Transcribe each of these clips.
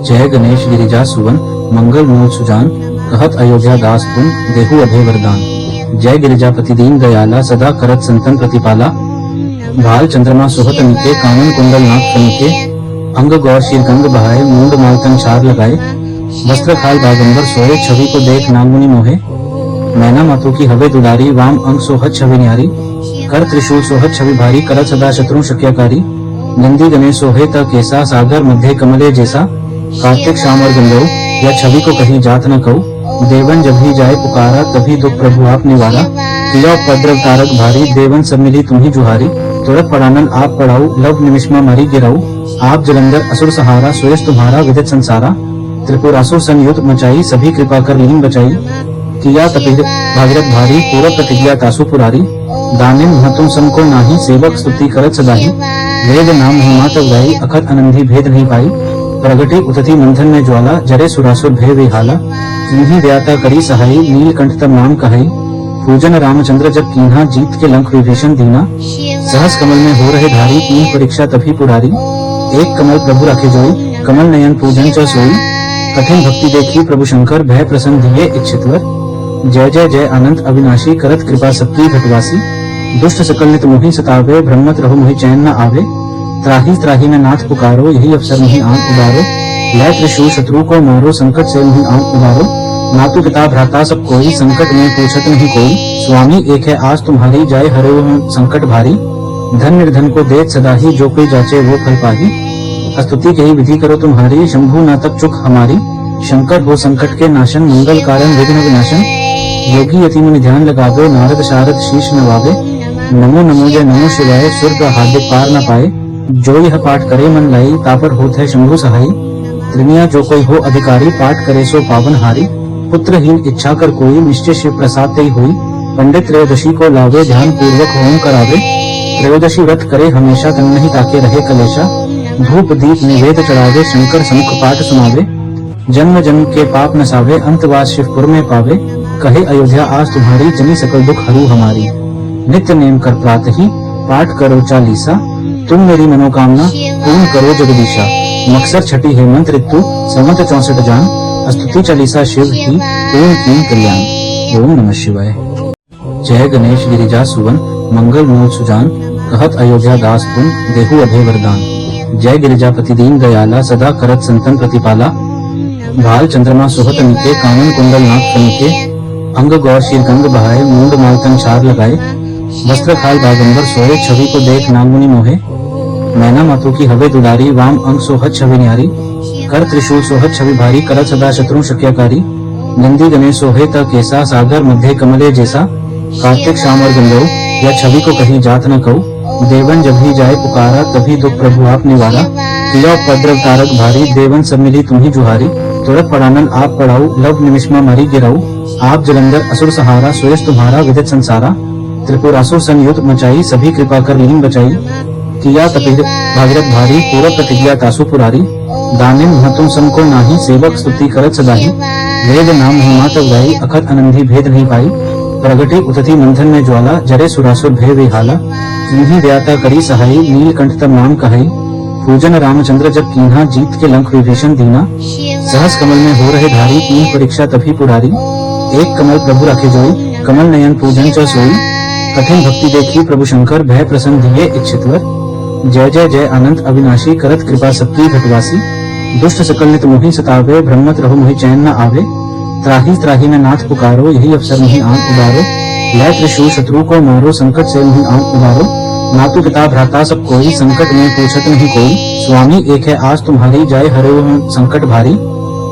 जय गणेश गिरिजा सुवन मंगल मूल सुजान, कहत अयोध्या दास पुन देहु अभय वरदान। जय गिरिजापति दीन दयाला, सदा करत संतन प्रतिपाला। भाल चंद्रमा सोहत निके, कानन कुंडल नाक फनिके। अंग गौर शीर गंग बहाए, मूंड मालतन चार लगाए। वस्त्र खाल बागंबर सोए, छवि को देख नागमुनि मोहे। मैना मातु की हवे दुलारी, वाम अंग सोहत छवि न्यारी। कर त्रिशूल सोहत छवि भारी, करत सदा शत्रु शक्यकारी। नंदी गणेश सोहे त केसा, सागर मध्य कमले जैसा। कार्तिक शाम और गंगो, या छवि को कहीं जात न कहू। देवन जब ही जाए पुकारा, तभी दुख प्रभु आप निवारा। किया उपद्रव तारक भारी, देवन सब मिली तुम्ही जुहारी। तुरत पड़ानन आप पढ़ाऊ, लव निमिषमा मारी गिराऊ। आप जलंधर असुर सहारा, सुयश तुम्हारा विदित संसारा। त्रिपुरासुर संयुक्त मचाई, सभी कृपा कर लीन बचाई। किया तपिद भागीरथ भारी, पूरब प्रतिज्ञा तासु पुरारी। दानिम महतुम सम को नाही, सेवक स्तुति करत सदाही। वेद नाम महिमा तब गाई, अखत अनंधी भेद नहीं पाई। प्रगति उतथी मंथन में ज्वाला, जरे सुरासुर भय विहाला। किन्हीं दयाता करी सहाई, नीलकंठ तब नाम कहाई। पूजन रामचंद्र जब कीन्हा, जीत के लंक विभीषण दीना। सहस कमल में हो रहे धारी, तीन परीक्षा तभी पुरारी। एक कमल प्रभु रखे जोई, कमल नयन पूजन च सोई। कठिन भक्ति देखी प्रभु शंकर, भय प्रसन्न दिए इच्छितवर। जय जय जय अनंत अविनाशी, करत कृपा सबकी घटवासी। दुष्ट सकल नित मोहि सतावे, ब्रह्मत रहु मोहि चैन न आवे। त्राही त्राही में नाथ पुकारो, यही अवसर मोहि आन उबारो। लय त्रिशूल शत्रु को मारो, संकट से मोहि आन उबारो। मातु पिता भ्राता सब कोई, संकट में पूछत नहीं कोई। स्वामी एक है आस तुम्हारी, जाय हरे संकट भारी। धन निर्धन को देत सदा ही, जो कोई जाचे वो फल पाही। स्तुति कही विधि करो तुम्हारी, शंभु ना तक चुक हमारी। शंकर हो संकट के नाशन, मंगल कारण विघ्न विनाशन। योगी यति मुनि ध्यान लगावे, नारद शारद शीश नवावे। नमो नमो जय नमो शिवाय, स्वर्ग हार्दिक पार न पाए। जो यह पाठ करे मन लाई, तापर होत है शंभु सहाई। त्रिनिया जो कोई हो अधिकारी, पाठ करे सो पावन हारी। पुत्रहीन इच्छा कर कोई, निश्चय शिव प्रसाद तेई हुई। पंडित त्रयोदशी को लावे, ध्यान पूर्वक होम करावे। त्रयोदशी व्रत करे हमेशा, तन नहीं ताके रहे कलेशा। धूप दीप निवेद चढ़ावे, शंकर समुख पाठ सुनावे। जन्म जन्म के पाप नसावे, अंतवास शिवपुर में पावे। कहे अयोध्या आस तुम्हारी, जनी सकल दुख हरू हमारी। नित्य नेम कर प्रातः ही, पाठ करो चालीसा। तुम मेरी मनोकामना पूर्ण करो जगदीशा। मकसद छठी हेमंत ऋतु, संवत 64 जान। स्तुति चालीसा शिव ही, पूर्ण कीन कल्याण। ओम नमः शिवाय। जय गणेश गिरिजा सुवन मंगल मूल सुजान, कहत अयोध्या दास पुन देहु अभय वरदान। जय गिरिजापति दीन दयाला, सदा करत संतन प्रतिपाला। भाल चंद्रमा सोहत निके, कानन कुंडल नाक फनिके। अंग गौर शीर गंग बहाए, मूंड मालतन चार लगाए। वस्त्र खाल बागंबर सोए, छवि को देख नागमुनि मोहे। मैना मातु की हवे दुलारी, वाम अंग सोहत छवि न्यारी। कर त्रिशूल सोहत छवि भारी, करत सदा शत्रु शक्यकारी। नंदी गणेश सोहे त केसा, सागर मध्य कमले जैसा। कार्तिक शाम और गंगो, या छवि को कहीं जात न कहू। देवन जब ही जाए पुकारा, तभी दुख प्रभु आप निवारा। किया उपद्रव तारक भारी, देवन सब मिली तुम्ही जुहारी। तुरत पड़ानन आप पढ़ाऊ, लव निमिषमा मारी गिराऊ। आप जलंधर असुर सहारा, सुयश तुम्हारा विदित संसारा। त्रिपुरासुर संयुक्त मचाई, सभी कृपा कर लीन बचाई। किया तपिद भागीरथ भारी, पूरब प्रतिज्ञा तासु पुरारी। दानिम महतुम सम को नाही, सेवक स्तुति करत सदाही। वेद नाम महिमा तब गाई, अखत अनंधी भेद नहीं पाई। प्रगति उतथी मंथन में ज्वाला, जरे सुरासुर भय विहाला। किन्हीं दयाता करी सहाई, नीलकंठ तब नाम कहाई। पूजन रामचंद्र जब कीन्हा, जीत के लंक विभीषण दीना। सहस कमल में हो रहे धारी, तीन परीक्षा तभी पुरारी। एक कमल प्रभु रखे जोई, कमल नयन पूजन च सोई। कठिन भक्ति देखी प्रभु शंकर, भय प्रसन्न दिए इच्छितवर। जय जय जय अनंत अविनाशी, करत कृपा सबकी घटवासी। दुष्ट सकल नित मोहि सतावे, ब्रह्मत रहु मोहि चैन न आवे। त्राही त्राही में नाथ पुकारो, यही अवसर मोहि आन उबारो। लय त्रिशूल शत्रु को मारो, संकट से मोहि आन उबारो। मातु पिता भ्राता सब कोई, संकट में पूछत नहीं कोई। स्वामी एक है आस तुम्हारी, जाय हरे संकट भारी।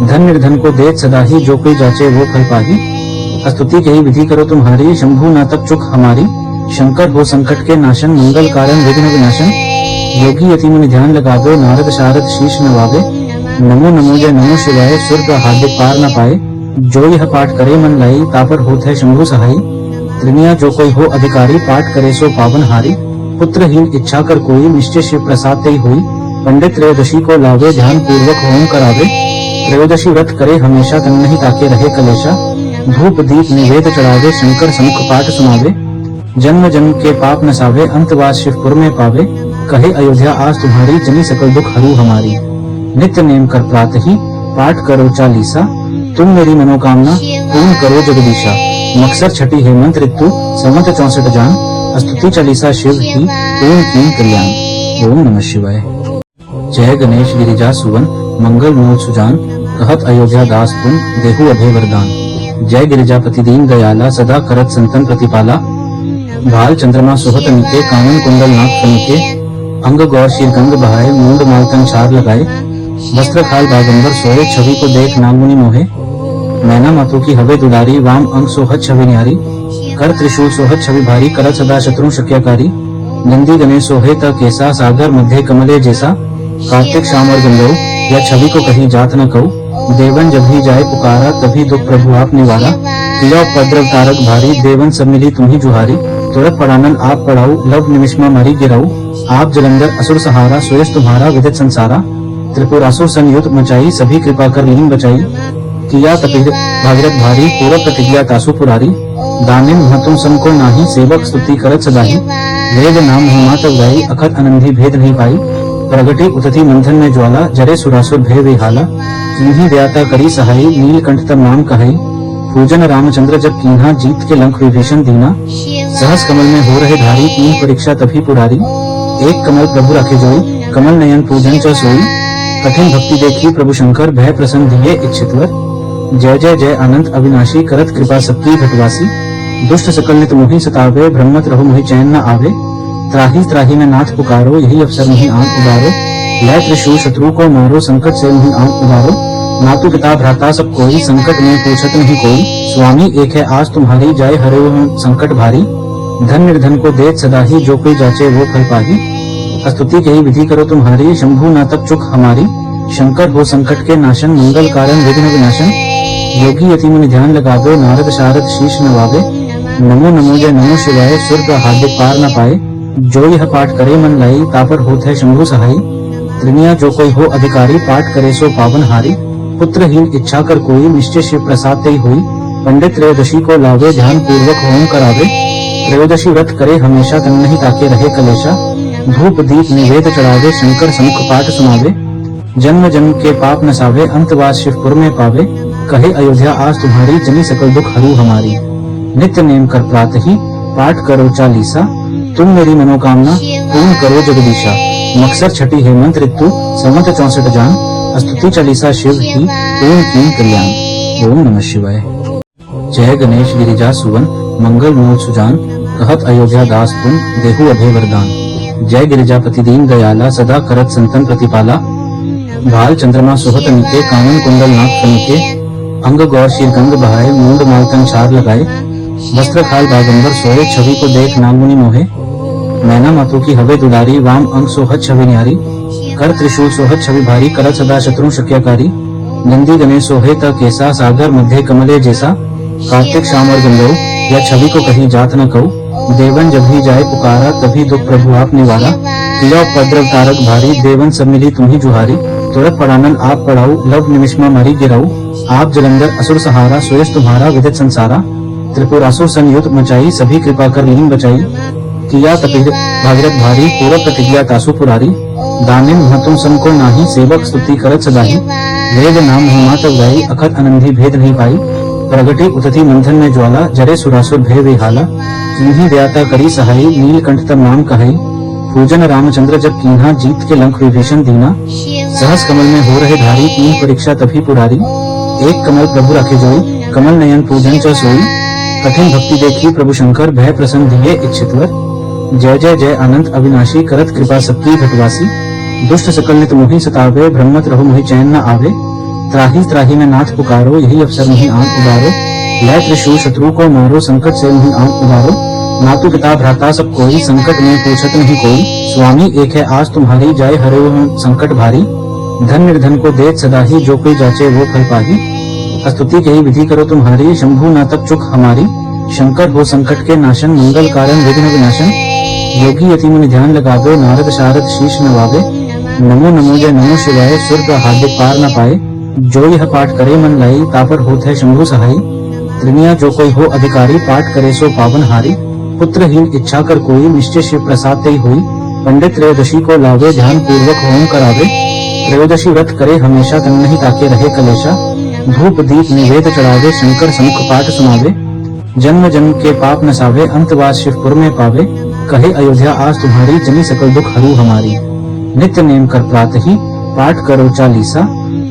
धन निर्धन को देत सदा ही, जो कोई जाचे वो फल पाही। स्तुति कही विधि करो तुम्हारी, शंभु ना तक चुक हमारी। शंकर हो संकट के नाशन, मंगल कारण विघ्न विनाशन। योगी यति मुनि ध्यान लगावे, नारद शारद शीश नवावे। नमो नमो जय नमो शिवाय, स्वर्ग हार्दिक पार न पाए। जो यह पाठ करे मन लाई, तापर होत है शंभु सहाई। त्रिनिया जो कोई हो अधिकारी, पाठ करे सो पावन हारी। पुत्रहीन इच्छा कर कोई, निश्चय शिव प्रसाद तेई हुई। पंडित त्रयोदशी को लावे, ध्यान पूर्वक होम करावे। त्रयोदशी व्रत करे हमेशा, तन नहीं ताके रहे कलेशा। धूप दीप निवेद चढ़ावे, शंकर समुख पाठ सुनावे। जन्म जन्म के पाप नसावे, अंतवास शिवपुर में पावे। कहे अयोध्या आस तुम्हारी, जनी सकल दुख हरू हमारी। नित्य नेम कर प्रातः ही पाठ करो चालीसा, तुम मेरी मनोकामना पूर्ण करो जगदीशा। मकसर छठी हेमंत ऋतु संवत 64 जान, स्तुति चालीसा शिव ही पूर्ण कीन कल्याण। ओम नमः शिवाय। जय गणेश गिरिजा सुवन मंगल मूल सुजान, कहत अयोध्या दास पुन देहु अभय वरदान। जय गिरिजापति दीन दयाला सदा करत संतन प्रतिपाला, भाल चंद्रमा सुहत निके कानन कुंडल नाक फनिके, अंग गौर शीर गंग बहाए मूंड मालतन चार लगाए, वस्त्र खाल बागंबर सोए छवि को देख नागमुनि मोहे, मैना मातु की हवे दुलारी वाम अंग सोहत छवि न्यारी, कर त्रिशूल सोहत छवि भारी करत सदा शत्रु शक्याकारी, नंदी गणेश सोहे त केसा सागर मध्य कमले जैसा, कार्तिक श्याम और गंगो या छवि को कहीं जात न कहू, देवन जब ही जाए पुकारा तभी दुख प्रभु आप निवारा, किया उपद्रव तारक भारी देवन सब मिली तुम्ही जुहारी, तुरत पड़ानन आप पढ़ाऊ लव निमिषमा मारी गिराऊ, आप जलंधर असुर सहारा सुयश तुम्हारा विदित संसारा, त्रिपुरासुर संयुक्त मचाई सभी कृपा कर लीन बचाई, किया तपिर भागीरथ भारी पूरब प्रतिज्ञा तासु पुरारी, दानिम महतुम सम को नाही सेवक स्तुति करत सदाही, वेद नाम महिमा तब गाई अखत अनंधी भेद नहीं पाई, प्रगति उतथी मंथन में ज्वाला जरे सुरासुर भय विहाला, किन्हीं व्याता करी सहाई नीलकंठ तब नाम कहाई, पूजन रामचंद्र जब कीन्हा जीत के लंक विभीषण दीना, सहस कमल में हो रहे धारी तीन परीक्षा तभी पुरारी, एक कमल प्रभु रखे जोई कमल नयन पूजन च सोई, कठिन भक्ति देखी प्रभु शंकर भय प्रसन्न दिए इच्छितवर, जय जय जय अनंत अविनाशी करत कृपा सबकी घटवासी, दुष्ट सकल नित मोहि सतावे भ्रमत रहो मोहि चैन न आवे, त्राही त्राही में नाथ पुकारो यही अवसर मोहि आंख उबारो, लय त्रिशूल शत्रु को मारो संकट से मोहि आंख उबारो, मातु पिता भ्राता सब कोई संकट में पूछत नहीं कोई, स्वामी एक है आज तुम्हारी जाय हरे संकट भारी, धन निर्धन को देत सदा ही जो कोई जाचे वो फल पाही, स्तुति कही विधि करो तुम्हारी शंभु ना तक चुक हमारी, शंकर हो संकट के नाशन मंगल कारण विघ्न विनाशन, योगी यति मुनि ध्यान लगावे नारद शारद शीश नवावे, नमो नमो जय नमो शिवाय स्वर्ग हार्दिक पार न पाए, जो यह पाठ करे मन लाई तापर होत है शंभु सहाई, त्रिनिया जो कोई हो अधिकारी पाठ करे सो पावन हारी, पुत्रहीन इच्छा कर कोई निश्चय शिव प्रसाद तेई हुई, पंडित त्रयोदशी को लावे ध्यान पूर्वक होम करावे, त्रयोदशी व्रत करे हमेशा तन नहीं ताके रहे कलेशा, धूप दीप निवेद चढ़ावे शंकर समुख पाठ सुनावे, जन्म जन्म के पाप नसावे अंतवास शिवपुर में पावे, कहे अयोध्या आज तुम्हारी जनी सकल दुख हरू हमारी, नित्य नेम कर प्रातः ही पाठ करो चालीसा, तुम मेरी मनोकामना पूर्ण करो जगदीशा। मकसर छठी हेमंत ऋतु संवत 64 जान, स्तुति चालीसा शिव ही पूर्ण कीन कल्याण। ओम नमः शिवाय। जय गणेश गिरिजा सुवन मंगल मूल सुजान, कहत अयोध्या दास पुन देहु अभय वरदान। जय गिरिजापति दीन दयाला सदा करत संतन प्रतिपाला, भाल चंद्रमा सुहत निके कानन कुंडल नाक फनिके, अंग गौर शीर गंग बहाए मूंड मालतन चार लगाए, वस्त्र खाल बागंबर सोए छवि को देख नागमुनि मोहे, मैना मातु की हवे दुलारी वाम अंग सोहत छवि न्यारी, कर त्रिशूल सोहत छवि भारी करत सदा शत्रु शक्याकारी, नंदी गणेश सोहे त केसा सागर मध्य कमले जैसा, कार्तिक श्याम और गंगो या छवि को कहीं जात न कहू, देवन जब ही जाए पुकारा तभी दुख प्रभु आप निवारा, किया उपद्रव तारक भारी देवन सब मिली तुम्ही जुहारी, तुरत पड़ानन आप पढ़ाऊ लव निमिषमा मारी गिराऊ, आप जलंधर असुर सहारा सुयश तुम्हारा विदित संसारा, त्रिपुरासुर संयुक्त मचाई सभी कृपा कर लीन बचाई, किया तपिर भागीरथ भारी पूरब प्रतिज्ञा तासु पुरारी, दानिम महतुम सम को नाही सेवक स्तुति करत सदाही, वेद नाम महिमा तब गाई अखत अनंधी भेद नहीं पाई, प्रगति उतथी मंथन में ज्वाला जरे सुरासुर भय विहाला, किन्हीं व्याता करी सहाई नीलकंठ तब नाम कहाई, पूजन रामचंद्र जब कीन्हा जीत के लंक विभीषण दीना, सहस कमल में हो रहे धारी तीन परीक्षा तभी पुरारी, एक कमल प्रभु रखे जोई कमल नयन पूजन च सोई, कठिन भक्ति देखी प्रभु शंकर भय प्रसन्न दिए इच्छितवर, जय जय जय अनंत अविनाशी करत कृपा सबकी घटवासी, दुष्ट सकल नित मोहि सतावे भ्रमत रहो मोहि चैन न आवे, त्राही त्राही में नाथ पुकारो यही अवसर मोहि आंख उबारो, लय त्रिशूल शत्रु को मारो संकट से मोहि आंख उबारो, मातु पिता भ्राता सब कोई संकट में पूछत नहीं कोई, स्वामी एक है आज तुम्हारी जाय हरे संकट भारी, धन निर्धन को देत सदा ही जो कोई जाचे वो फल पाही, स्तुति कही विधि करो तुम्हारी शंभु ना तक चुक हमारी, शंकर हो संकट के नाशन मंगल कारण विघ्न विनाशन, योगी यति मुनि ध्यान लगावे नारद शारद शीश नवावे, नमो नमो जय नमो शिवाय स्वर्ग हार्दिक पार न पाए, जो यह पाठ करे मन लाई तापर होत है शंभु सहाई, त्रिनिया जो कोई हो अधिकारी पाठ करे सो पावन हारी, पुत्रहीन इच्छा कर कोई निश्चय शिव प्रसाद तेई हुई, पंडित त्रयोदशी को लावे ध्यान पूर्वक होम करावे, त्रयोदशी व्रत करे हमेशा तन नहीं ताके रहे कलेशा। धूप दीप निवेद चढ़ावे शंकर समुख पाठ सुनावे। जन्म जन्म के पाप नसावे अंतवास शिवपुर में पावे। कहे अयोध्या आज तुम्हारी जनी सकल दुख हरू हमारी। नित्य नेम कर प्रातः ही पाठ करो चालीसा।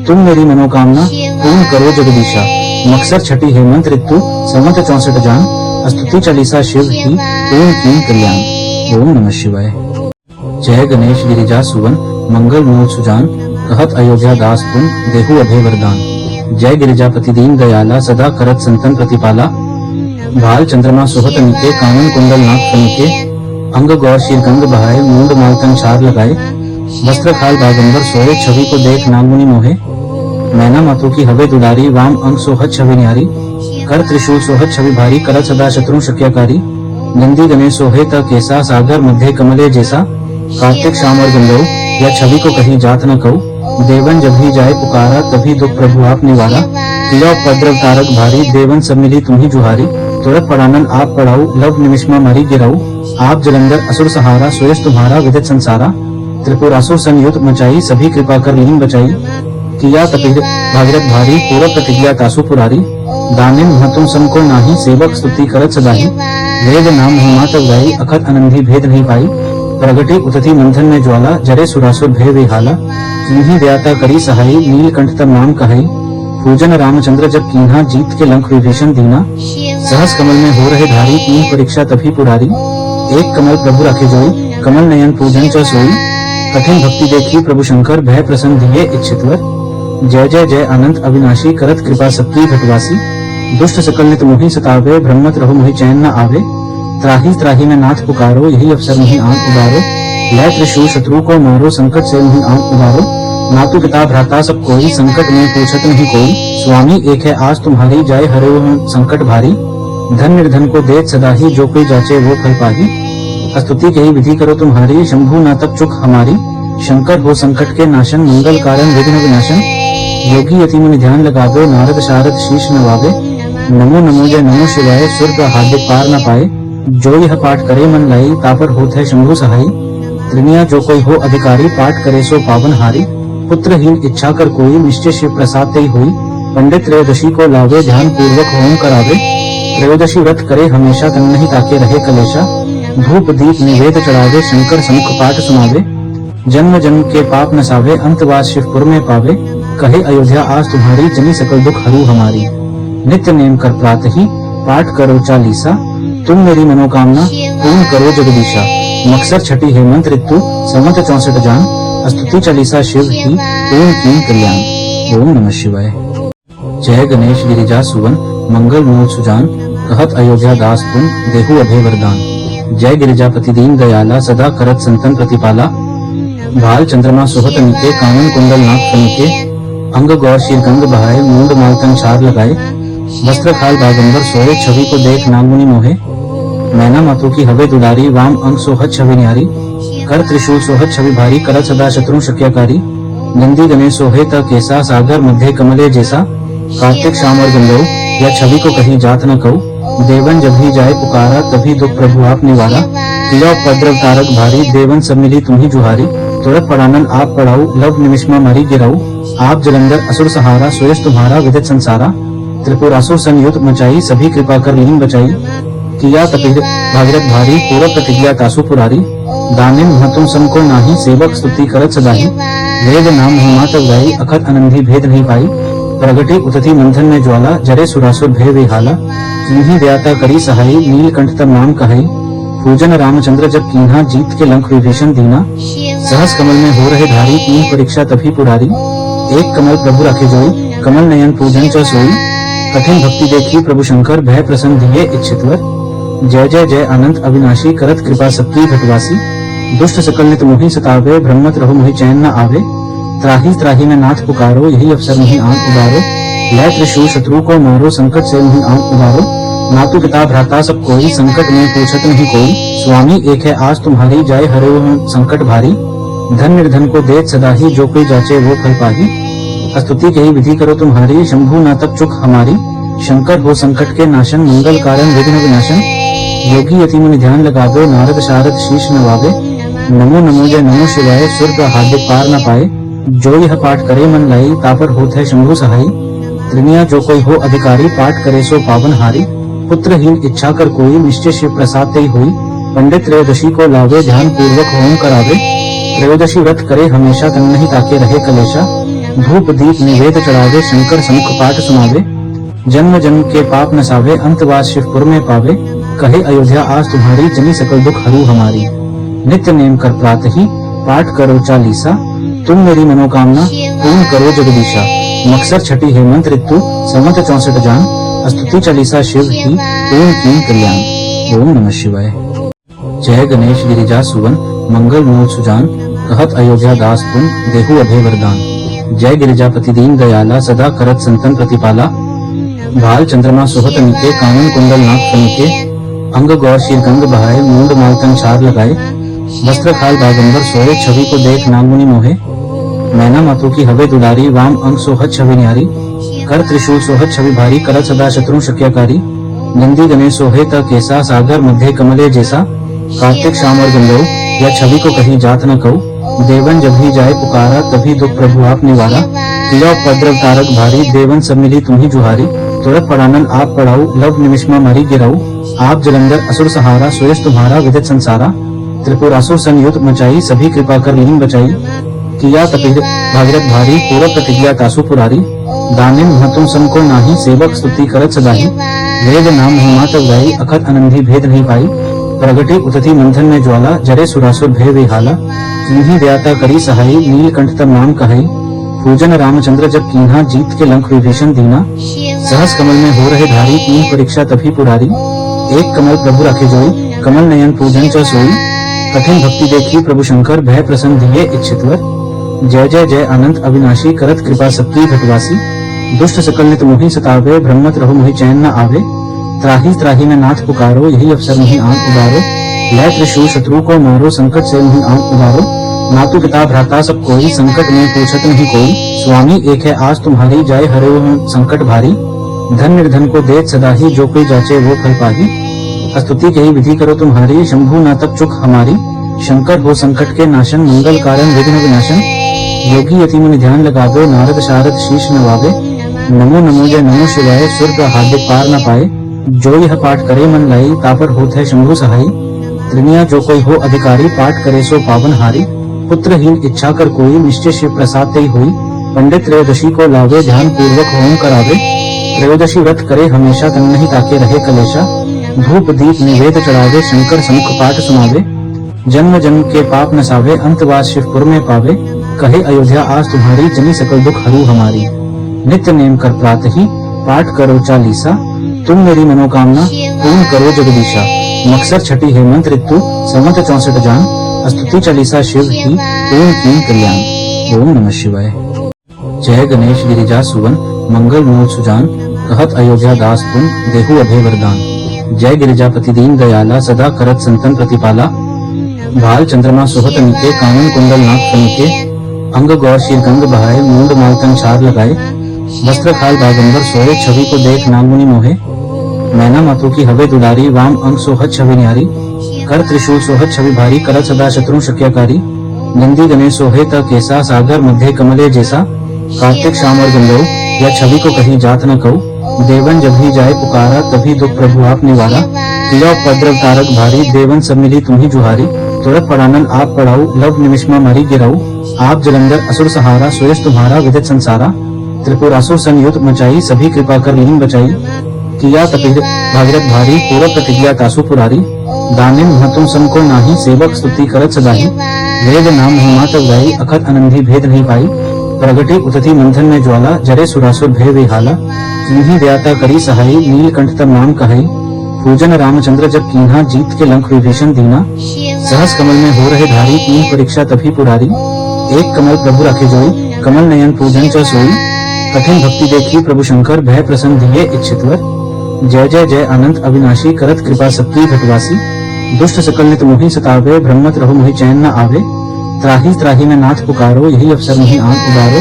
तुम मेरी मनोकामना पूर्ण करो जगदीशा। मकसर छठी हेमंत ऋतु संवत 64 जान। स्तुति चालीसा शिव ही पूर्ण कीन कल्याण। ओम नमः शिवाय। जय गणेश गिरिजा सुवन मंगल मूल सुजान। कहत अयोध्या दास पुन देहु अभय वरदान। जय गिरिजापति दीन दयाला सदा करत संतन प्रतिपाला। भाल चंद्रमा सुहत निके कानन कुंडल नाक फनिके। अंग गौर शीर गंग बहाए मूंड मालतन चार लगाए। वस्त्र खाल बागंबर सोए छवि को देख नागमुनि मोहे। मैना मातु की हवे दुलारी वाम अंग सोहत छवि न्यारी। कर त्रिशूल सोहत छवि भारी करत सदा शत्रु शक्याकारी। नंदी गणेश सोहे त केसा सागर मध्य कमले जैसा। कार्तिक शाम और गंगो या छवि को कहीं जात न कहू। देवन जब ही जाए पुकारा तभी दुख प्रभु आप निवारा। किया उपद्रव तारक भारी देवन सब मिली तुम्ही जुहारी। तुरत पड़ानन आप पढ़ाऊ लव निमिषमा मारी गिराऊ। आप जलंधर असुर सहारा सुयश तुम्हारा विदित संसारा। त्रिपुरासुर संयुक्त मचाई सभी कृपा कर लीन बचाई। किया तपिर भागीरथ भारी पूरब प्रतिज्ञा तासु पुरारी। दानिम महतुम सम को नाही सेवक स्तुति करत सदाही। वेद नाम महिमा तब गाई अखत अनंधी भेद नहीं पाई। प्रगति उतथी मंथन में ज्वाला जरे सुरासुर भय विहाला। किन्हीं व्याता करी सहाई नीलकंठ तब नाम कहाई। पूजन रामचंद्र जब कीन्हा जीत के लंक विभीषण दीना। सहस कमल में हो रहे धारी तीन परीक्षा तभी पुरारी। एक कमल प्रभु रखे जोई कमल नयन पूजन च सोई। कठिन भक्ति देखी प्रभु शंकर भय प्रसन्न दिए इच्छितवर। जय जय जय अनंत अविनाशी करत कृपा सबकी घटवासी। दुष्ट सकल नित मोहि सतावे भ्रमत रहो मोहि चैन न आवे। त्राही त्राही में नाथ पुकारो यही अवसर मोहि आंख उबारो। लय त्रिशूल शत्रु को मारो संकट से मोहि आंख उबारो। मातु पिता भ्राता सब कोई संकट में पूछत नहीं कोई। स्वामी एक है आज तुम्हारी जाय हरे संकट भारी। धन निर्धन को देत सदा ही जो कोई जाचे वो फल पाही। स्तुति कही विधि करो तुम्हारी शंभु ना तक चुक हमारी। शंकर हो संकट के नाशन मंगल कारण विघ्न विनाशन। योगी यति मुनि ध्यान लगावे नारद शारद शीश नवावे। नमो नमो जय नमो शिवाय स्वर्ग हार्दिक पार न पाए। जो यह पाठ करे मन लाई तापर होत है शंभु सहाई। त्रिनिया जो कोई हो अधिकारी पाठ करे सो पावन हारी। पुत्रहीन इच्छा कर कोई निश्चय शिव प्रसाद ते हुई। पंडित त्रयोदशी को लावे ध्यान पूर्वक होम करावे। त्रयोदशी व्रत करे हमेशा तन नहीं ताके रहे कलेशा। धूप दीप निवेद चढ़ावे शंकर समुख पाठ सुनावे। जन्म जन्म के पाप नसावे अंतवास शिवपुर में पावे। कहे अयोध्या आज तुम्हारी जनी सकल दुख हरू हमारी। नित्य नेम कर प्रातः ही पाठ करो चालीसा। तुम मेरी मनोकामना पूर्ण करो जगदीशा। मकसर छठी हेमंत ऋतु संवत 64 जान। स्तुति चालीसा शिव ही पूर्ण कीन कल्याण। ओम नमः शिवाय। जय गणेश गिरिजा सुवन मंगल मूल सुजान। कहत अयोध्या दास पुन देहु अभय वरदान। जय गिरिजापति दीन दयाला सदा करत संतन प्रतिपाला। भाल चंद्रमा सुहत निके कानन कुंडल नाक फनिके। अंग गौर शीर गंग बहाए मूंड मालतन चार लगाए। वस्त्र खाल बागंबर सोए छवि को देख नागमुनि मोहे। मैना मातु की हवे दुलारी वाम अंग सोहत छवि न्यारी। कर त्रिशूल सोहत छवि भारी करत सदा शत्रु शक्याकारी। नंदी गणेश सोहे त केसा सागर मध्य कमले जैसा। कार्तिक शाम और गंगो या छवि को कहीं जात न कहू। देवन जब ही जाए पुकारा तभी दुख प्रभु आप निवारा। किया उपद्रव तारक भारी देवन सब मिली तुम्ही जुहारी। तुरत पड़ानन आप पढ़ाऊ लव निमिषमा मारी गिराऊ। आप जलंधर असुर सहारा सुयश तुम्हारा विदित संसारा। त्रिपुरासुर संयुक्त मचाई सभी कृपा कर लीन बचाई। किया तपिर भागीरथ भारी पूरब प्रतिज्ञा तासु पुरारी। दानिम महतुम सम को नाही सेवक स्तुति करत सदाही। वेद नाम महिमा तब गाई अखत अनंधी भेद नहीं पाई। प्रगति उतथी मंथन में ज्वाला जरे सुरासुर भय विहाला। किन्हीं व्याता करी सहाई नीलकंठ तब नाम कहाई। पूजन रामचंद्र जब कीन्हा जीत के लंक विभीषण दीना। सहस कमल में हो रहे धारी तीन परीक्षा तभी पुरारी। एक कमल प्रभु रखे जोई कमल नयन पूजन च सोई। कठिन भक्ति देखी प्रभु शंकर भय प्रसन्न दिए इच्छितवर। जय जय जय अनंत अविनाशी करत कृपा सबकी घटवासी। दुष्ट सकल नित मोहि सतावे भ्रमत रहो मोहि चैन न आवे। त्राही त्राही में नाथ पुकारो यही अवसर मोहि आंख उबारो। लय त्रिशूल शत्रु को मारो संकट से मोहि आंख उबारो। मातु पिता भ्राता सब कोई संकट में पूछत नहीं कोई। स्वामी एक है आज तुम्हारी जाय हरे संकट भारी। धन निर्धन को देत सदा ही जो कोई जाचे वो फल पाही। स्तुति कही विधि करो तुम्हारी शंभु ना तक चुक हमारी। शंकर हो संकट के नाशन मंगल कारण विघ्न विनाशन। योगी यति मुनि ध्यान लगावे नारद शारद शीश नवावे। नमो नमो जय नमो शिवाय स्वर्ग हार्दिक पार न पाए। जो यह पाठ करे मन लाई तापर होत है शंभु सहाई। त्रिनिया जो कोई हो अधिकारी पाठ करे सो पावन हारी। पुत्रहीन इच्छा कर कोई निश्चय शिव प्रसाद तेई हुई। पंडित त्रयोदशी को लावे ध्यान पूर्वक होम करावे। त्रयोदशी व्रत करे हमेशा तन नहीं ताके रहे कलेशा। धूप दीप निवेद चढ़ावे शंकर समुख पाठ सुनावे। जन्म जन्म के पाप नसावे अंतवास शिवपुर में पावे। कहे अयोध्या आज तुम्हारी जनी सकल दुख हरू हमारी। नित्य नेम कर प्रातः ही पाठ करो चालीसा। तुम मेरी मनोकामना पूर्ण करो जगदीशा। मकसर छठी हेमंत ऋतु संवत 64 जान। स्तुति चालीसा शिव ही पूर्ण कीन कल्याण। ओम नमः शिवाय। जय गणेश गिरिजा सुवन मंगल मूल सुजान। कहत अयोध्या दास पुन देहु अभय वरदान। जय गिरिजापति दीन दयाला सदा करत संतन प्रतिपाला। भाल चंद्रमा सोहत निके कानन कुंडल नाक फनिके। अंग गौर शीर गंग बहाए मूंड मालतन चार लगाए। वस्त्र खाल बागंबर सोए छवि को देख नागमुनि मोहे। मैना मातु की हवे दुलारी वाम अंग सोहत छवि न्यारी। कर त्रिशूल सोहत छवि भारी करत सदा शत्रु शक्यकारी। नंदी गणेश सोहे त केसा सागर मध्य कमले जैसा। कार्तिक श्याम और गंगो या छवि को कहीं जात न कहू। देवन जब ही जाए पुकारा तभी दुख प्रभु आप निवारा। किया उपद्रव तारक भारी देवन सब मिली तुम्ही जुहारी। तुरत पड़ानन आप पढ़ाऊ लव निमिषमा मारी गिराऊ। आप जलंधर असुर सहारा सुयश तुम्हारा विदित संसारा। त्रिपुरासुर संयुक्त मचाई सभी कृपा कर लीन बचाई। किया तपिर भागीरथ भारी पूरब प्रतिज्ञा तासु पुरारी। दानिम महतुम सम को नाही सेवक स्तुति करत सदाही। वेद नाम महिमा तब गाई अखत अनंधी भेद नहीं पाई। प्रगति उतथी मंथन में ज्वाला जरे सुरासुर भय विहाला। किन्हीं व्याता करी सहाई नीलकंठ तब नाम कहाई। पूजन रामचंद्र जब कीन्हा जीत के लंक विभीषण दीना। सहस कमल में हो रहे धारी तीन परीक्षा तभी पुरारी। एक कमल प्रभु रखे जोई कमल नयन पूजन च सोई। कठिन भक्ति देखी प्रभु शंकर भय प्रसन्न दिए इच्छितवर। जय जय जय अनंत अविनाशी करत कृपा सबकी घटवासी। दुष्ट सकल नित मोहि सतावे ब्रह्मत रहु मोहि चैन न आवे। त्राही त्राही में नाथ पुकारो यही अवसर मोहि आंख उबारो। लय त्रिशूल शत्रु को मारो संकट से मोहि आंख उबारो। मातु पिता भ्राता सब कोई संकट में पूछत नहीं कोई। स्वामी एक है आज तुम्हारी जाय हरे संकट भारी। धन निर्धन को देत सदा ही जो कोई जाचे वो फल पाही। स्तुति कही विधि करो तुम्हारी शंभु ना तक चुक हमारी। शंकर हो संकट के नाशन मंगल कारण विघ्न विनाशन। योगी यति मुनि ध्यान लगावे नारद शारद शीश नवावे। नमो नमो जय नमो शिवाय स्वर्ग हार्दिक पार न पाए। जो यह पाठ करे मन लाई तापर होत है शंभु सहाई। त्रिनिया जो कोई हो अधिकारी पाठ करे सो पावन हारी। पुत्रहीन इच्छा कर कोई निश्चय शिव प्रसाद तेई हुई। पंडित त्रयोदशी को लावे ध्यान पूर्वक होम करावे। त्रयोदशी व्रत करे हमेशा तन नहीं ताके रहे कलेशा। धूप दीप निवेद चढ़ावे शंकर समुख पाठ सुनावे। जन्म जन्म के पाप नसावे अंतवास शिवपुर में पावे। कहे अयोध्या आज तुम्हारी जनी सकल दुख हरू हमारी। नित्य नेम कर प्रातः ही पाठ करो चालीसा। तुम मेरी मनोकामना पूर्ण करो जगदीशा। मकसर छठी हेमंत ऋतु संवत 64 जान। स्तुति चालीसा शिव ही पूर्ण कीन कल्याण। ओम नमः शिवाय। जय गणेश गिरिजा सुवन मंगल मूल सुजान। कहत अयोध्या दास पुन देहु अभय वरदान। जय गिरिजापति दीन दयाला सदा करत संतन प्रतिपाला। भाल चंद्रमा सोहत निके कानन कुंडल नाक फनिके। अंग गौर शीर गंग बहाए मूंड मालतन चार लगाए। वस्त्र खाल बागंबर सोए छवि को देख नागमुनि मोहे। मैना मातु की हवे दुलारी वाम अंग सोहत छवि न्यारी। कर त्रिशूल सोहत छवि भारी करत सदा शत्रु शक्यकारी। नंदी गणेश सोहे त केसा सागर मध्य कमले जैसा। कार्तिक श्याम और गंगो या छवि को कहीं जात न कहू। देवन जब ही जाए पुकारा तभी दुख प्रभु आप निवारा। किया उपद्रव तारक भारी देवन सब मिली तुम्ही जुहारी। तुरत पड़ानन आप पढ़ाऊ लव निमिषमा मारी गिराऊ। आप जलंधर असुर सहारा सुयश तुम्हारा विदित संसारा। त्रिपुरासुर संयुक्त मचाई सभी कृपा कर लीन बचाई। किया तपिर भागीरथ भारी पूरब प्रतिज्ञा तासु पुरारी। दानिम महतुम सम को नाही सेवक स्तुति करत सदाही। वेद नाम महिमा तब गाई अखत अनंधी भेद नहीं पाई। प्रगति उतथी मंथन में ज्वाला जरे सुरासुर भय विहाला। किन्हीं व्याता करी सहाई नीलकंठ तब नाम कहाई। पूजन रामचंद्र जब कीन्हा जीत के लंक विभीषण दीना। सहस कमल में हो रहे धारी तीन परीक्षा तभी पुरारी। एक कमल प्रभु रखे जोई कमल नयन पूजन च सोई। कठिन भक्ति देखी प्रभु शंकर भय प्रसन्न दिए इच्छितवर। जय जय जय अनंत अविनाशी करत कृपा सबकी घटवासी। दुष्ट सकल नित मोहि सतावे ब्रह्मत रहु मोहि चैन न आवे। त्राही त्राही में नाथ पुकारो यही अवसर मोहि आंख उबारो।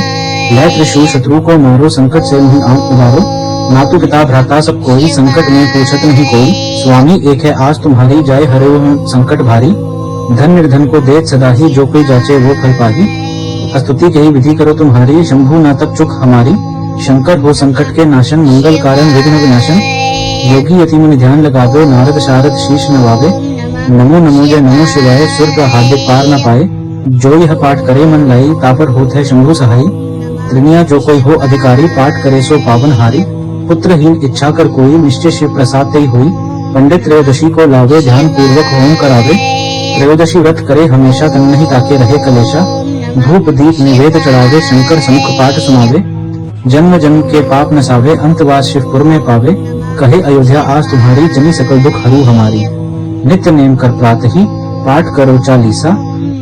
लय त्रिशूल शत्रु को मारो संकट से मोहि आंख उबारो। मातु पिता भ्राता सब कोई संकट में पूछत नहीं कोई। स्वामी एक है आज तुम्हारी जाय हरे संकट भारी। धन निर्धन को देत सदा ही जो कोई जाचे वो फल पाही। स्तुति कही विधि करो तुम्हारी, शंभु ना तक चुक हमारी। शंकर हो संकट के नाशन, मंगल कारण विघ्न विनाशन। योगी यति मुनि ध्यान लगावे, नारद शारद शीश नवावे। नमो नमो जय नमो शिवाय, स्वर्ग हार्दिक पार न पाए। जो यह पाठ करे मन लाई, तापर होत है शंभु सहाई। त्रिनिया जो कोई हो अधिकारी, पाठ करे सो पावन हारी। पुत्रहीन इच्छा कर कोई, निश्चय शिव प्रसाद तेई हुई। पंडित त्रयोदशी को लावे, ध्यान पूर्वक होम करावे। त्रयोदशी व्रत करे हमेशा, तन नहीं ताके रहे कलेशा। धूप दीप निवेद चढ़ावे, शंकर समुख पाठ सुनावे। जन्म जन्म के पाप नसावे, अंतवास शिवपुर में पावे। कहे अयोध्या आज तुम्हारी, जनी सकल दुख हरू हमारी। नित्य नेम कर प्रातः ही, पाठ करो चालीसा।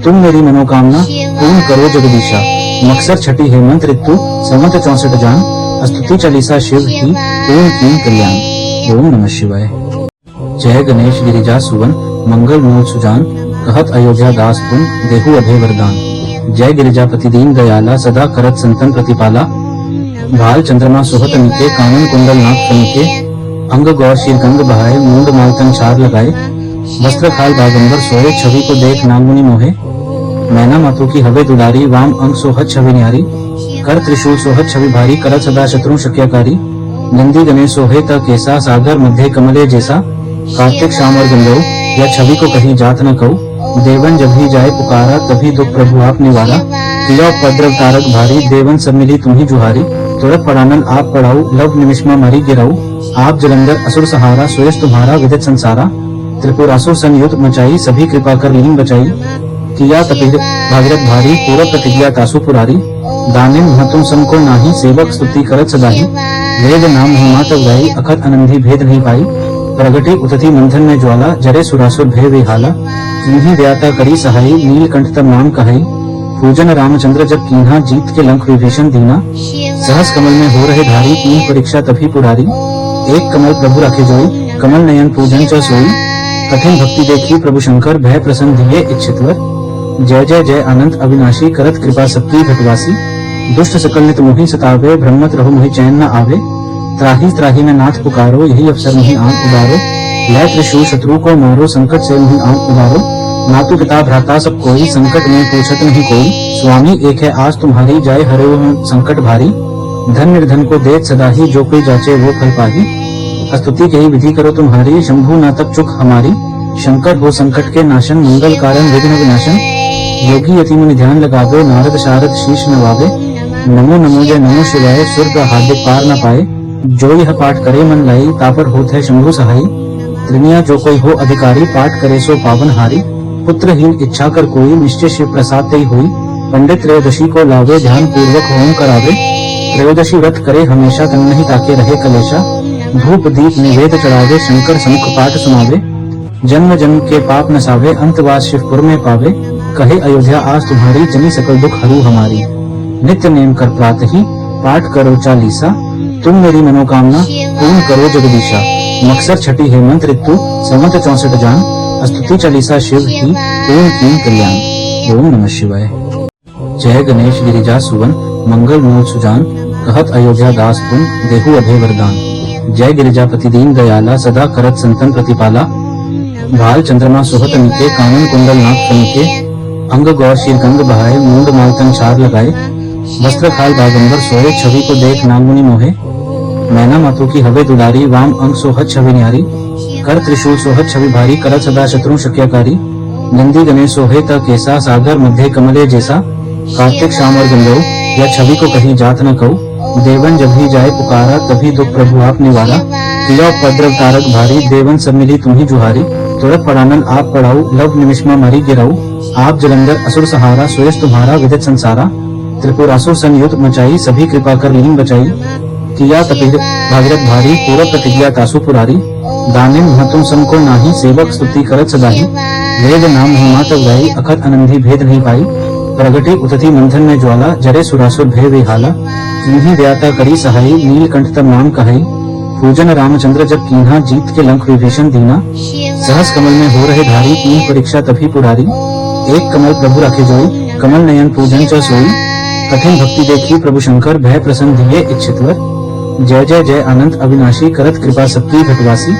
तुम मेरी मनोकामना पूर्ण करो जगदीशा। मकसर छठी हेमंत ऋतु, संवत 64 जान। स्तुति चालीसा शिव ही, पूर्ण कीन कल्याण। ओम नमः शिवाय। जय गणेश गिरिजा सुवन, मंगल मूल सुजान। कहत अयोध्या दास पुन, देहु अभय वरदान। जय गिरिजापति दीन दयाला, सदा करत संतन प्रतिपाला। भाल चंद्रमा सुहत निके, कानन कुंडल नाक फनिके। अंग गौर शीर गंग बहाए, मूंड मालतन चार लगाए। वस्त्र खाल बागंबर सोए, छवि को देख नागमुनि मोहे। मैना मातु की हवे दुलारी, वाम अंग सोहत छवि न्यारी। कर त्रिशूल सोहत छवि भारी, करत सदा शत्रु शक्यकारी। नंदी गणेश सोहे त केसा, सागर मध्य कमले जैसा। कार्तिक शाम और गंगो, या छवि को कहीं जात न कहू। देवन जब ही जाए पुकारा, तभी दुख प्रभु आप निवारा। किया उपद्रव तारक भारी, देवन सब मिली तुम्ही जुहारी। तुरत पड़ानन आप पढ़ाऊ, लव निमिषमा मरी गिराऊ। आप जलंधर असुर सहारा, सुयश तुम्हारा विदित संसारा। त्रिपुरासुर संयुक्त मचाई, सभी कृपा कर लीन बचाई। किया तपिर भागीरथ भारी, पूरब प्रतिज्ञा तासु पुरारी। दानिम तुम सम को नाही, सेवक स्तुति करत सदाही। वेद नाम महिमा तब गाई, अखत अनंधी भेद नहीं पाई। प्रगति उतथी मंथन में ज्वाला, जरे सुरासुर भय विहाला। किन्हीं व्याता करी सहाई, नीलकंठ तब नाम कहाई। पूजन रामचंद्र जब कीन्हा, जीत के लंक विभीषण दीना। सहस कमल में हो रहे धारी, तीन परीक्षा तभी पुरारी। एक कमल प्रभु रखे जोई, कमल नयन पूजन च सोई। कठिन भक्ति देखी प्रभु शंकर, भय प्रसन्न दिए इच्छितवर। जय जय जय अनंत अविनाशी, करत कृपा सबकी घटवासी। दुष्ट सकल नित मोहि सतावे, ब्रह्मत रहो मोहि चैन न आवे। त्राही त्राही में नाथ पुकारो, यही अवसर मोहि आंख उबारो। लय त्रिशूल शत्रु को मारो, संकट से मोहि आंख उबारो। मातु पिता भ्राता सब कोई, संकट में पूछत नहीं कोई। स्वामी एक है आज तुम्हारी, जाय हरे संकट भारी। धन निर्धन को देत सदा ही, जो कोई जाचे वो फल पाही। स्तुति कही विधि करो तुम्हारी, शंभु ना तक चुक हमारी। शंकर हो संकट के नाशन, मंगल कारण विघ्न विनाशन। योगी यति मुनि ध्यान लगावे, नारद शारद शीश नवावे। नमो नमो जय नमो शिवाय, स्वर्ग हार्दिक पार न पाए। जो यह पाठ करे मन लाई, तापर होत है शंभु सहाई। त्रिनिया जो कोई हो अधिकारी, पाठ करे सो पावन हारी। पुत्रहीन इच्छा कर कोई, निश्चय शिव प्रसाद तेई हुई। पंडित त्रयोदशी को लावे, ध्यान पूर्वक होम करावे। त्रयोदशी व्रत करे हमेशा, तन नहीं ताके रहे कलेशा। धूप दीप निवेद चढ़ावे, शंकर समुख पाठ सुनावे। जन्म जन्म के पाप नसावे, अंतवास शिवपुर में पावे। कहे अयोध्या आज तुम्हारी, जनी सकल दुख हरू हमारी। नित्य नेम कर प्रातः ही, पाठ करो चालीसा। तुम मेरी मनोकामना पूर्ण करो जगदीशा। मकसर छठी हेमंत ऋतु, संवत 64 जान। स्तुति चालीसा शिव ही, पूर्ण कीन कल्याण। ओम नमः शिवाय। जय गणेश गिरिजा सुवन, मंगल मूल सुजान। कहत अयोध्या दास पुन, देहु अभय वरदान। जय गिरिजापति दीन दयाला, सदा करत संतन प्रतिपाला। भाल चंद्रमा सुहत निके, कानन कुंडल नाक फनिके। अंग गौर शीर गंग बहाए, मूंड मालतन चार लगाए। वस्त्र खाल बागंबर सोए, छवि को देख नागमुनि मोहे। मैना मातु की हवे दुलारी, वाम अंग सोहत छवि न्यारी। कर त्रिशूल सोहत छवि भारी, करत सदा शत्रु शक्यकारी। नंदी गणेश सोहे त केसा, सागर मध्य कमले जैसा। कार्तिक शाम और गंगो, या छवि को कहीं जात न कहू। देवन जब ही जाए पुकारा, तभी दुख प्रभु आप निवारा। किया उपद्रव तारक भारी, देवन सब मिली तुम्ही जुहारी। तुरत पड़ानन आप पढ़ाऊ, लव निमिषमा मरी गिराऊ। आप जलंधर असुर सहारा, सुयश तुम्हारा विदित संसारा। त्रिपुरासुर संयुक्त मचाई, सभी कृपा कर लीन बचाई। किया तपिर भागीरथ भारी, पूरब प्रतिज्ञा तासु पुरारी। दानिम तुम सम को नाही, सेवक स्तुति करत सदाही। वेद नाम महिमा तब गाई, अखत अनंधी भेद नहीं पाई। प्रगति उतथी मंथन में ज्वाला, जरे सुरासुर भय विहाला। किन्हीं व्याता करी सहाई, नीलकंठ तब नाम कहाई। पूजन रामचंद्र जब कीन्हा, जीत के लंक विभीषण दीना। सहस कमल में हो रहे धारी, तीन परीक्षा तभी पुरारी। एक कमल प्रभु रखे जोई, कमल नयन पूजन च सोई। कठिन भक्ति देखी प्रभु शंकर, भय प्रसन्न दिए इच्छितवर। जय जय जय अनंत अविनाशी, करत कृपा सबकी घटवासी।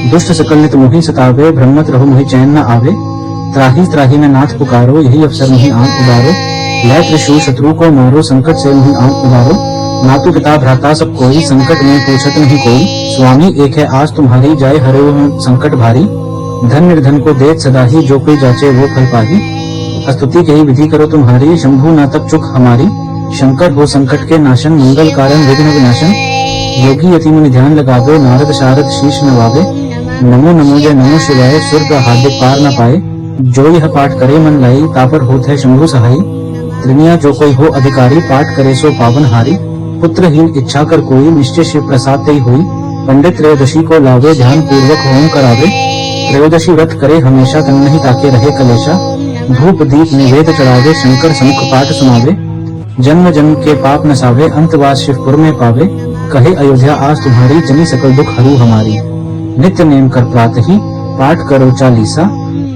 दुष्ट सकल नित मोहि सतावे, ब्रह्मत रहो मोहि चैन न आवे। त्राही त्राही में नाथ पुकारो, यही अवसर मोहि आंख उबारो। लय त्रिशूल शत्रु को मारो, संकट से नहीं आंख उबारो। मातु पिता भ्राता सब कोई, संकट में पूछत नहीं कोई। स्वामी एक है आस तुम्हारी, जाय हरे संकट भारी। धन निर्धन को देत सदा ही, जो कोई जाचे वो फल पाही। स्तुति कही विधि करो तुम्हारी, शंभु ना तक चुक हमारी। शंकर हो संकट के नाशन, मंगल कारण विघ्न विनाशन। योगी यति मुनि ध्यान लगावे, नारद शारद शीश नवावे। नमो नमो जय नमो शिवाय, स्वर्ग हार्दिक पार न पाए। जो यह पाठ करे मन लाई, तापर होत है शंभु सहाई। त्रिनिया जो कोई हो अधिकारी, पाठ करे सो पावन हारी। पुत्रहीन इच्छा कर कोई, निश्चय शिव प्रसाद तेई हुई। पंडित त्रयोदशी को लावे, ध्यान पूर्वक होम करावे। त्रयोदशी व्रत करे हमेशा, तन नहीं ताके रहे कलेशा। धूप दीप निवेद चढ़ावे, शंकर समुख पाठ सुनावे। जन्म जन्म के पाप नसावे, अंतवास शिवपुर में पावे। कहे अयोध्या आस तुम्हारी, जनी सकल दुख हरू हमारी। नित्य नेम कर प्रातः ही, पाठ करो चालीसा।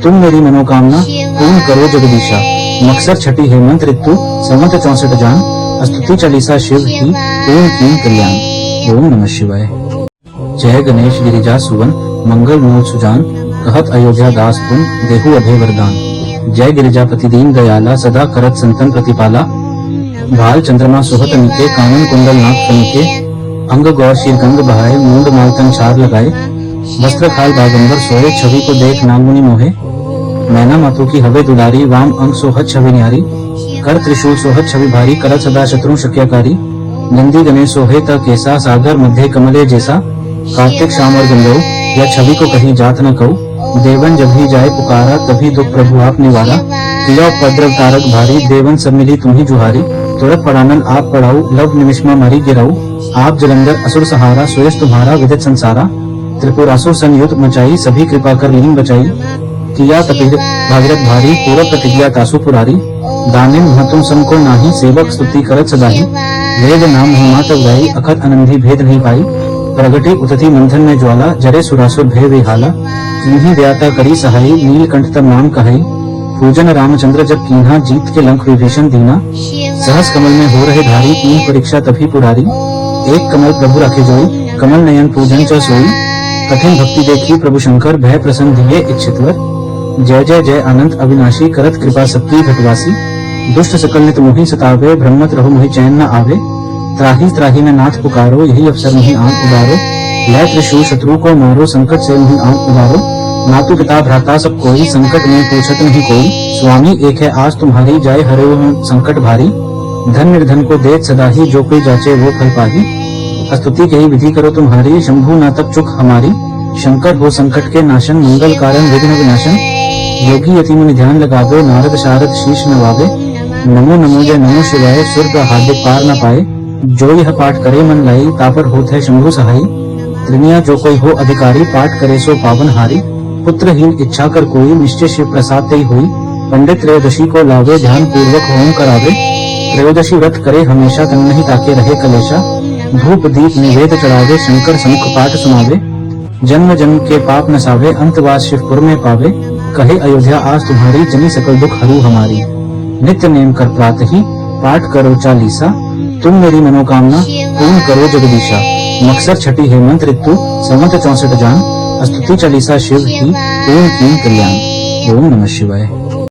तुम मेरी मनोकामना पूर्ण करो जगदीशा। मकसर छठी हेमंत ऋतु, संवत 64 जान। स्तुति चालीसा शिव ही, पूर्ण कीन कल्याण। ओम नमः शिवाय। जय गणेश गिरिजा सुवन, मंगल मूल सुजान। कहत अयोध्या दास पुन, देहु अभय वरदान। जय गिरिजापति दीन दयाला, सदा करत संतन प्रतिपाला। भाल चंद्रमा सुहत निके, कानन कुंडल नाक फनिके। अंग गौर शीर गंग बहाए, मूंड मालतन चार लगाए। वस्त्र खाल बागंबर सोए, छवि को देख नागमुनि मोहे। मैना मातु की हवे दुलारी, वाम अंग सोहत छवि न्यारी। कर त्रिशूल सोहत छवि भारी, करत सदा शत्रु शक्यकारी। नंदी गणेश सोहे त केसा, सागर मध्य कमले जैसा। कार्तिक शाम और गंगो, यह छवि को कहीं जात न कहू। देवन जब ही जाए पुकारा, तभी दुख प्रभु आप निवारा। किया उपद्रव तारक भारी, देवन सब मिली तुम्ही जुहारी। तुरत पड़ानन आप पढ़ाऊ, लव निमिषमा मारी गिराऊ। आप जलंधर असुर सहारा, सुयश तुम्हारा विदित संसारा। त्रिपुरासुर संयुक्त मचाई, सभी कृपा कर लीन बचाई। किया तपिर भागीरथ भारी, पूरब प्रतिज्ञा तासु पुरारी। दानिम महतुम सम को नाही, सेवक स्तुति करत सदाही। वेद नाम महिमा तब गाई, अखत अनंधी भेद नहीं पाई। प्रगति उतथी मंथन में ज्वाला, जरे सुरासुर भय विहाला। किन्हीं व्याता करी सहाई, नीलकंठ तब नाम कहाई। पूजन रामचंद्र जब कीन्हा, जीत के लंक विभीषण दीना। सहस कमल में हो रहे धारी, तीन परीक्षा तभी पुरारी। एक कमल प्रभु रखे जोई, कमल नयन पूजन च सोई। कठिन भक्ति देखी प्रभु शंकर, भय प्रसन्न दिए इच्छितवर। जय जय जय अनंत अविनाशी, करत कृपा सबकी घटवासी। दुष्ट सकल नित मोहि सतावे, ब्रह्मत रहो मोहि चैन न आवे। त्राही त्राही में नाथ पुकारो, यही अवसर मोहि आंख उबारो। लय त्रिशूल शत्रु को मारो, संकट से मोहि आंख उबारो। मातु पिता भ्राता सब कोई, संकट में पूछत नहीं कोई। स्वामी एक है आस तुम्हारी, जाय हरे संकट भारी। धन निर्धन को देत सदा ही, जो कोई जाचे वो फल पाही। स्तुति कही विधि करो तुम्हारी, शंभु ना तक चुक हमारी। शंकर हो संकट के नाशन, मंगल कारण विघ्न विनाशन। योगी यति मुनि ध्यान लगावे, नारद शारद शीश नवावे। नमो नमो जय नमो शिवाय, स्वर्ग हार्दिक पार न पाए। जो यह पाठ करे मन लाई, तापर होत है शंभु सहाई। त्रिनिया जो कोई हो अधिकारी, पाठ करे सो पावन हारी। पुत्रहीन इच्छा कर कोई, निश्चय शिव प्रसाद तेई हुई। पंडित त्रयोदशी को लावे, ध्यान पूर्वक होम करावे। त्रयोदशी व्रत करे हमेशा, तन नहीं ताके रहे कलेशा। धूप दीप निवेद चढ़ावे, शंकर समुख पाठ सुनावे। जन्म जन्म के पाप नसावे, अंतवास शिवपुर में पावे। कहे अयोध्या आस तुम्हारी, जनी सकल दुख हरू हमारी। नित्य नेम कर प्रातः ही, पाठ करो चालीसा। तुम मेरी मनोकामना पूर्ण करो जगदीशा। मकसर छठी हेमंत ऋतु, संवत 64 जान। स्तुति चालीसा शिव ही, पूर्ण कीन कल्याण। ओम नमः शिवाय।